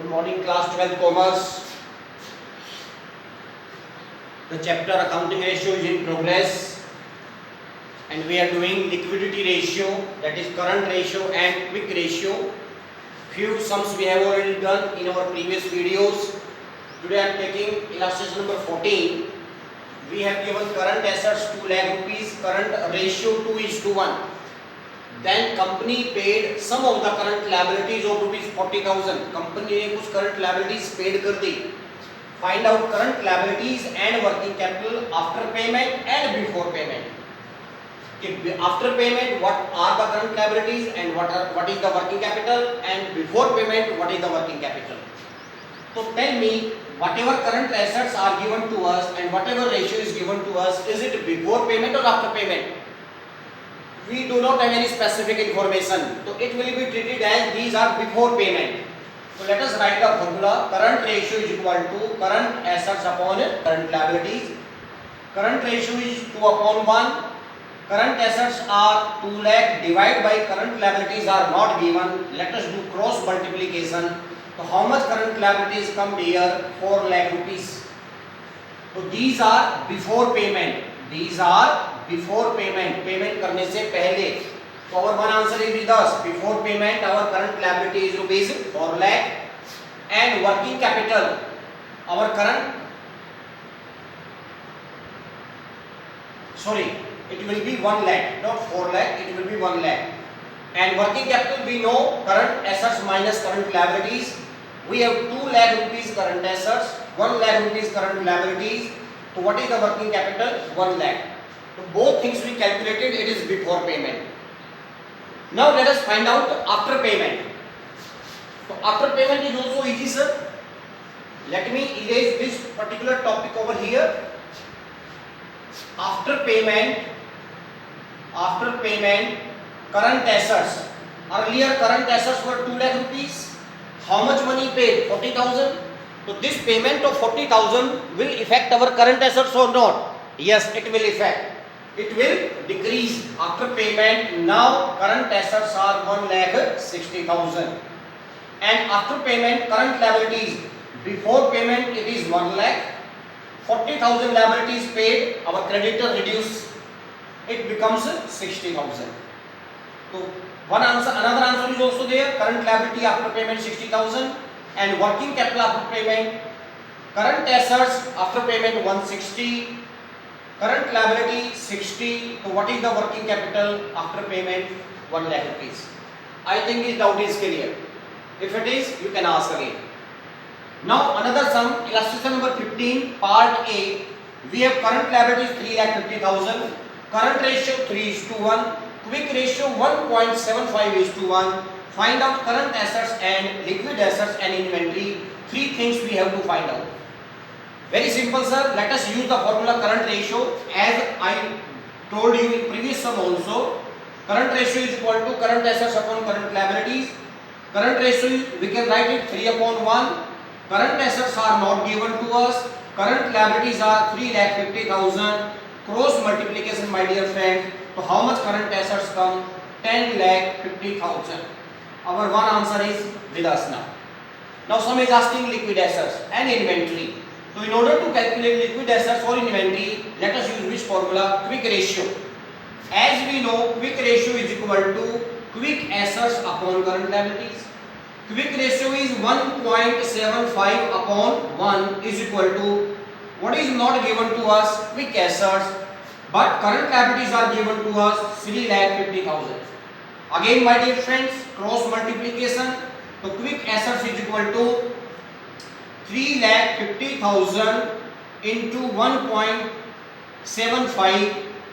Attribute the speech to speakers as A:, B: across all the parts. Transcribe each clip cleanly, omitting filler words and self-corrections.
A: Good morning, class 12 commerce. The chapter accounting ratio is in progress, and we are doing liquidity ratio, that is current ratio and quick ratio. Few sums we have already done in our previous videos. Today I am taking illustration number 14. We have given current assets 2 lakh rupees, current ratio 2:1. Then company paid some of the current liabilities of rupees 40,000. Company ने कुछ current liabilities paid कर दी. Find out current liabilities and working capital after payment and before payment. After payment, what are the current liabilities and what is the working capital, and before payment, what is the working capital. So tell me, whatever current assets are given to us and whatever ratio is given to us, is it before payment or after payment? We do not have any specific information, so it will be treated as these are before payment. So let us write the formula. Current ratio is equal to current assets upon current liabilities. Current ratio is 2/1. Current assets are 2 lakh divided by current liabilities are not given. Let us do cross multiplication. So how much current liabilities come here? 4 lakh rupees. So these are before payment. These are before payment. Payment करने से पहले. So our one answer is with us. Before payment, our current liability is rupees 4 lakh, and working capital, our current, sorry, it will be 1 lakh, not 4 lakh. It will be 1 lakh. And working capital, we know current assets minus current liabilities. We have 2 lakh rupees current assets, 1 lakh rupees current liabilities. So what is the working capital? 1 lakh. So both things we calculated, it is before payment. Now let us find out after payment. So after payment is also easy, sir. Let me erase this particular topic over here. After payment, current assets. Earlier current assets were 2 lakh rupees. How much money paid? 40,000. So this payment of 40,000 will affect our current assets or not? Yes, it will affect. It will decrease after payment. Now current assets are 1,60,000, and after payment current liabilities. Before payment it is 1 lakh. 40,000 liabilities paid. Our creditor reduce. It becomes 60,000. So one answer, another answer is also there. Current liability after payment 60,000, and working capital after payment. Current assets after payment 160. Current liability 60. So what is the working capital after payment? 1 lakh rupees. I think this doubt is clear. If it is, you can ask again. Now another sum, illustration number 15, part A. We have current liabilities 3,50,000. Current ratio 3:1. Quick ratio 1.75:1. Find out current assets and liquid assets and inventory. 3 things we have to find out. Very simple, sir. Let us use the formula current ratio. As I told you in previous sum also, current ratio is equal to current assets upon current liabilities. Current ratio is, we can write it 3/1. Current assets are not given to us. Current liabilities are 3,50,000. Cross multiplication, my dear friend. So how much current assets come? 10,50,000. Our one answer is with us now. Now some is asking liquid assets and inventory. So in order to calculate liquid assets or inventory, let us use which formula? Quick ratio. As we know, quick ratio is equal to quick assets upon current liabilities. Quick ratio is 1.75 upon 1 is equal to, what is not given to us? Quick assets, but current liabilities are given to us 3,50,000. Again, my dear friends, cross multiplication. So quick assets is equal to 3,50,000 into 1.75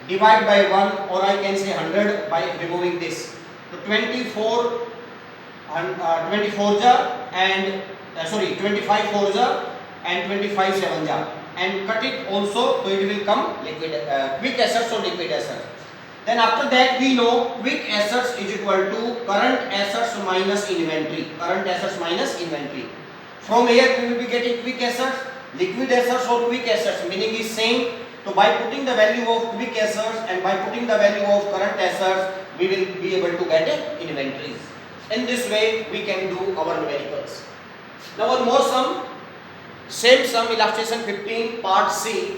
A: divided by 1, or I can say 100 by removing this. So 25 4 and 25 7 and cut it also, so it will come liquid quick assets or liquid assets. Then after that we know quick assets is equal to current assets minus inventory. Current assets minus inventory. From here we will be getting quick assets, liquid assets or quick assets, meaning is same. So by putting the value of quick assets and by putting the value of current assets, we will be able to get inventories. In this way we can do our numericals. Now one more sum, same sum, illustration 15, part C.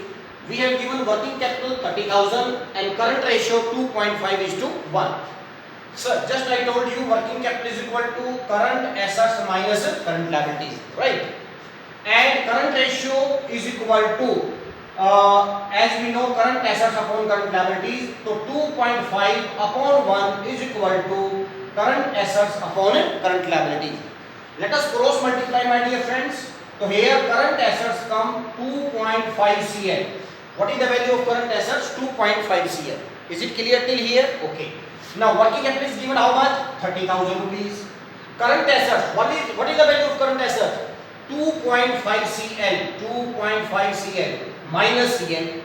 A: We have given working capital 30,000 and current ratio 2.5:1. Sir, just I told you working capital is equal to current assets minus current liabilities, right? And current ratio is equal to, as we know, current assets upon current liabilities. So 2.5 upon 1 is equal to current assets upon current liabilities. Let us cross multiply, my dear friends. So here current assets come 2.5 CL. What is the value of current assets? 2.5 CL. Is it clear till here? Okay. Now working capital is given how much? 30,000 rupees. Current assets, what is the value of current assets? 2.5 CL. 2.5 CL minus CL.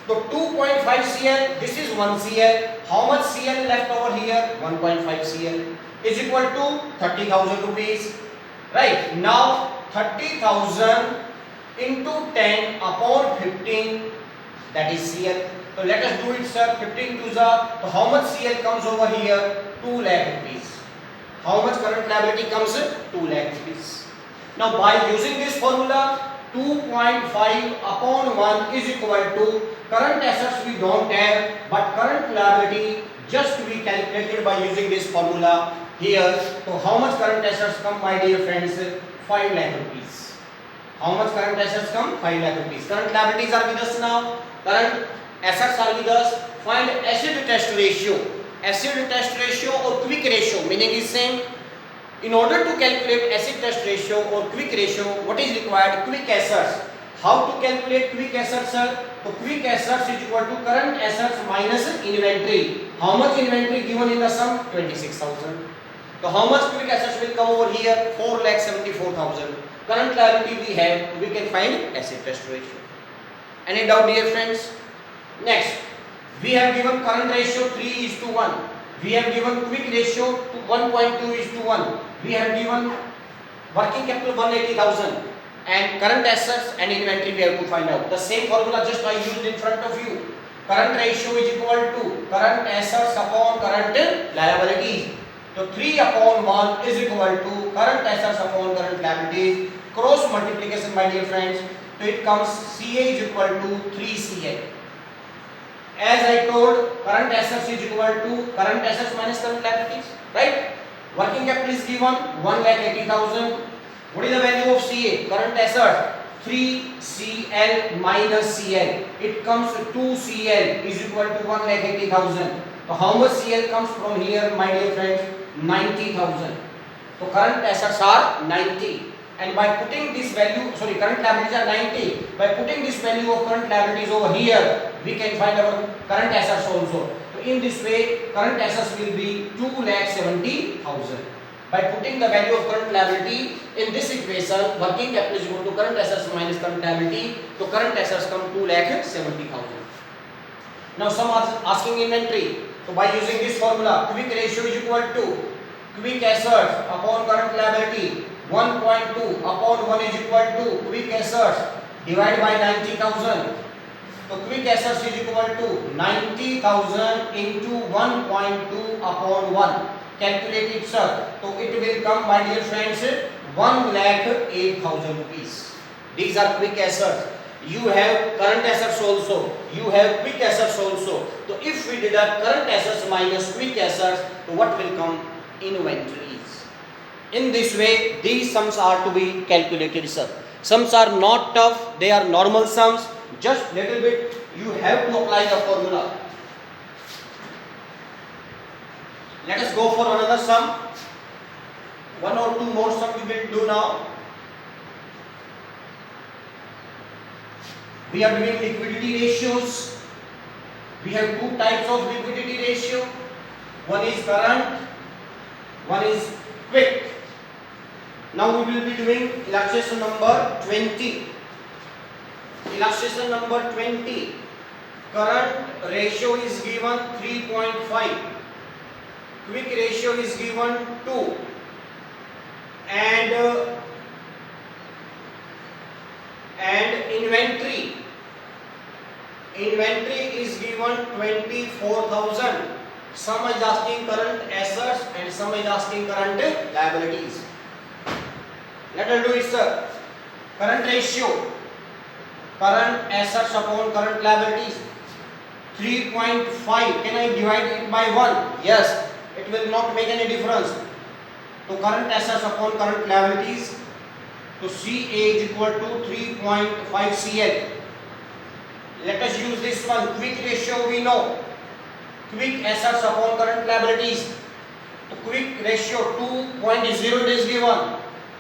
A: So 2.5 CL, this is 1 CL. How much CL left over here? 1.5 CL is equal to 30,000 rupees. Right. Now 30,000 into 10 upon 15, that is CL. So let us do it, sir. 15 to the, so how much CL comes over here? 2 lakh rupees. How much current liability comes? 2 lakh rupees. Now by using this formula, 2.5 upon 1 is equal to current assets we don't have, but current liability just we calculated by using this formula here. So how much current assets come, my dear friends? 5 lakh rupees. How much current assets come? 5 lakh rupees. Current liabilities are with us now. Current assets are with us. Find acid test ratio. Acid test ratio or quick ratio, meaning is same. In order to calculate acid test ratio or quick ratio, what is required? Quick assets. How to calculate quick assets, sir? So quick assets is equal to current assets minus inventory. How much inventory given in the sum? 26,000. So how much quick assets will come over here? 4,74,000. Current liability we have, we can find acid test ratio. Any doubt, dear friends? Next, we have given current ratio 3:1. We have given quick ratio to 1.2:1. We have given working capital 180,000 and current assets and inventory we have to find out. The same formula just I used in front of you. Current ratio is equal to current assets upon current liabilities. So 3 upon 1 is equal to current assets upon current liabilities. Cross multiplication, my dear friends. So it comes CA is equal to 3CA. As I told, current assets is equal to current assets minus current liabilities, right? Working capital is given 1,80,000. What is the value of CA? Current asset 3CL minus CL. It comes to 2CL is equal to 1,80,000. So how much CL comes from here, my dear friends? 90,000. So current assets are 90. And by putting this value, current liabilities are 90. By putting this value of current liabilities over here, we can find our current assets also. So in this way, current assets will be 2,70,000. By putting the value of current liability in this equation, working capital is equal to current assets minus current liability. So current assets come 2,70,000. Now some are asking inventory. So by using this formula, quick ratio is equal to quick assets upon current liability. 1.2 upon 1 is equal to quick assets divided by 90,000. So quick assets is equal to 90,000 into 1.2 upon 1. Calculate it, sir. So it will come, my dear friends, 1,08,000 rupees. These are quick assets. You have current assets also. You have quick assets also. So if we deduct current assets minus quick assets, so what will come? Inventories. In this way, these sums are to be calculated, sir. Sums are not tough, they are normal sums. Just little bit you have to apply the formula. Let us go for another sum. One or two more sum we will do now. We are doing liquidity ratios. We have two types of liquidity ratio. One is current, one is quick. Now we will be doing illustration number 20. Illustration number 20. Current ratio is given 3.5. Quick ratio is given 2. And inventory is given 24,000. Some is asking current assets and some is asking current liabilities. Let us do it, sir. Current ratio, current assets upon current liabilities, 3.5. Can I divide it by 1? Yes, it will not make any difference. So current assets upon current liabilities, so CA is equal to 3.5 CL. Let us use this one. Quick ratio we know. Quick assets upon current liabilities. The quick ratio 2.0 is given.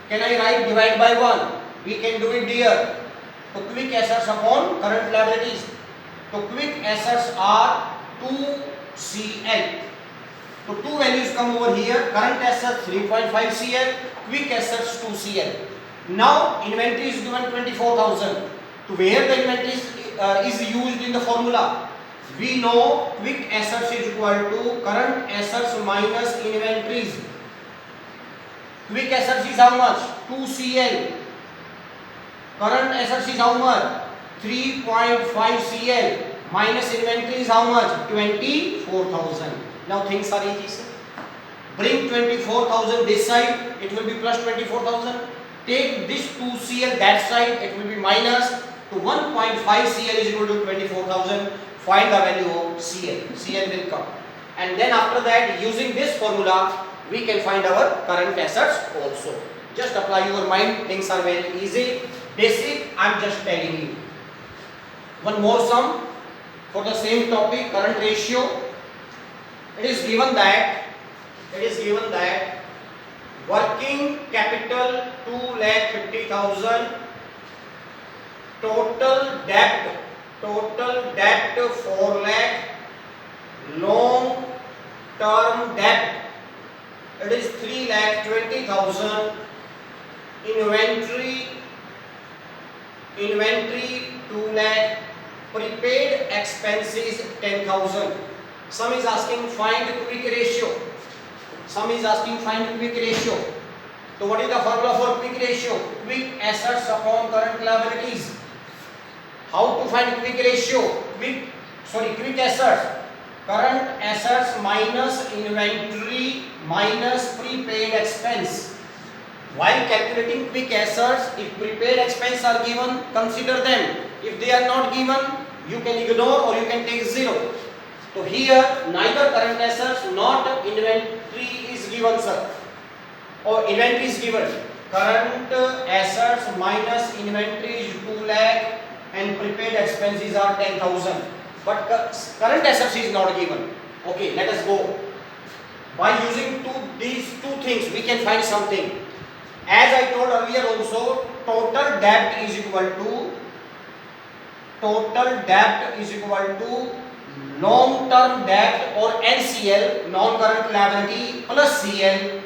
A: Can I write divide by 1? We can do it here. So quick assets upon current liabilities. So quick assets are 2CL. So two values come over here. Current assets 3.5 CL. Quick assets 2CL. Now inventory is given 24,000. To where the inventory is used in the formula? We know quick assets is equal to current assets minus inventories. Quick assets is how much? 2CL. Current assets is how much? 3.5 CL. Minus inventory is how much? 24,000. Now things are easy, sir. Bring 24,000 this side, it will be plus 24,000. Take this 2CL that side, it will be minus. To 1.5 CL is equal to 24,000. Find the value of CL. CL will come. And then after that, using this formula, we can find our current assets also. Just apply your mind. Things are very easy. Basic, I am just telling you. One more sum for the same topic, current ratio. It is given that working capital 2,50,000, total debt 4 lakh, long term debt it is 3,20,000, inventory 2 lakh, prepaid expenses 10,000. Some is asking find quick ratio. So what is the formula for quick ratio? Quick assets upon current liabilities. How to find quick ratio? Quick assets. Current assets minus inventory minus prepaid expense. While calculating quick assets, if prepaid expense are given, consider them. If they are not given, you can ignore or you can take 0. So here neither current assets nor inventory is given, sir. Or inventory is given. Current assets minus inventory is 2 lakh and prepaid expenses are 10,000. But current assets is not given. Okay, let us go. By using these two things, we can find something. As I told earlier also, total debt is equal to long-term debt or NCL, non-current liability plus CL.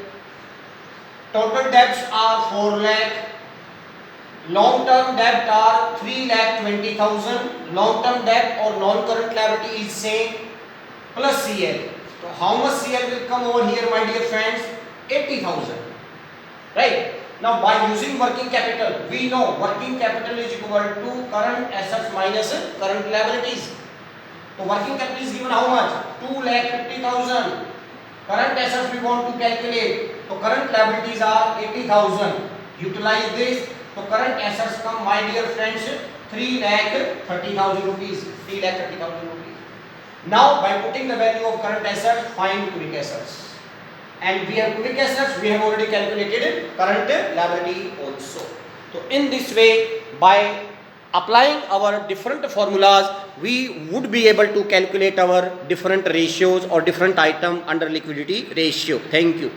A: Total debts are 4 lakh. Long-term debt are 3,20,000. Long-term debt or non-current liability is same plus CL. So how much CL will come over here, my dear friends? 80,000. Right? Now by using working capital, we know working capital is equal to current assets minus current liabilities. So working capital is given how much? 2,50,000. Current assets we want to calculate. So current liabilities are 80,000. Utilize this. So current assets come, my dear friends, 3,30,000 rupees. 3,30,000 rupees. Now by putting the value of current assets, find quick assets. And we have quick assets, we have already calculated current liability also. So in this way, by applying our different formulas, we would be able to calculate our different ratios or different item under liquidity ratio. Thank you.